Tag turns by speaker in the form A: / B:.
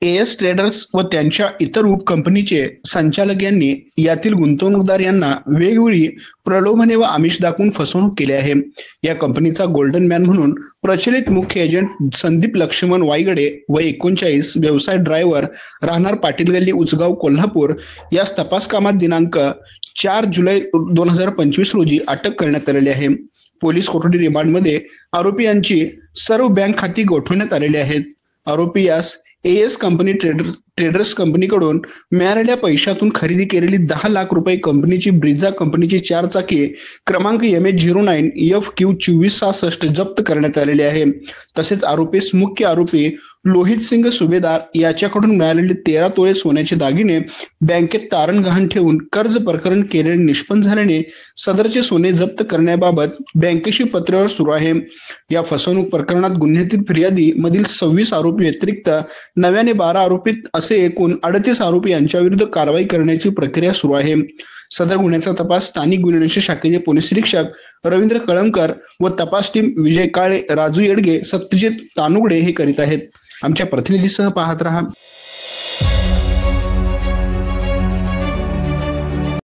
A: As traders व त्यांच्या इतर उपकंपनीचे संचालक यांनी यातील गुंतवणूकदार यांना वेगवेगळी प्रलोभने व आमिष दाखवून फसवणूक केली आहे। या कंपनीचा गोल्डन मॅन म्हणून प्रचलित मुख्य एजंट संदीप लक्ष्मण वायगडे वय 39, व्यवसाय ड्रायव्हर, राहणार पाटील गल्ली, उचगाव, कोल्हापूर यास तपास कामात दिनांक 4 जुलै 2025 रोजी अटक करण्यात आलेली आहे। पोलीस कोठडी रिमांडमध्ये आरोपी यांची सर्व बँक खाती गोठवण्यात आलेली आहेत। आरोपी यास एएस कंपनी ट्रेडर्स कंपनीकडून मिळालेल्या पैशातून खरेदी केलेली 10 लाख रुपये कंपनीची ब्रिझा कंपनीची 4 चाकी क्रमांक MH09FQ2466 जप्त करण्यात आलेले आहे। तसेच मुख्य आरोपी लोहित सिंग सुभेदार याच्याकडून मिळालेले 13 तोळे सोन्याचे दागिने बँकेत तारण गहाण ठेवून कर्ज प्रकरण केलेले निष्पन्न झाल्याने सदरचे सोने जप्त करण्याबाबत बँकेशी पत्रव्यवहार सुरू आहे। या फसवणूक प्रकरणात गुन्ह्यातील फिर्यादी मधील 26 आरोपी व्यतिरिक्त नव्याने 12 आरोपित असे एकूण 38 आरोपी यांच्याविरुद्ध कारवाई करण्याची प्रक्रिया सुरू आहे। सदर गुन्ह्याचा तपास स्थानिक गुन्हे अन्वेषण शाखेचे पोलीस निरीक्षक रवींद्र कळमकर व तपास टीम विजय काळे, राजू येडगे, सत्यजित तानुगडे हे करीत आहेत। आमच्या प्रतिनिधीसह पाहत रहा।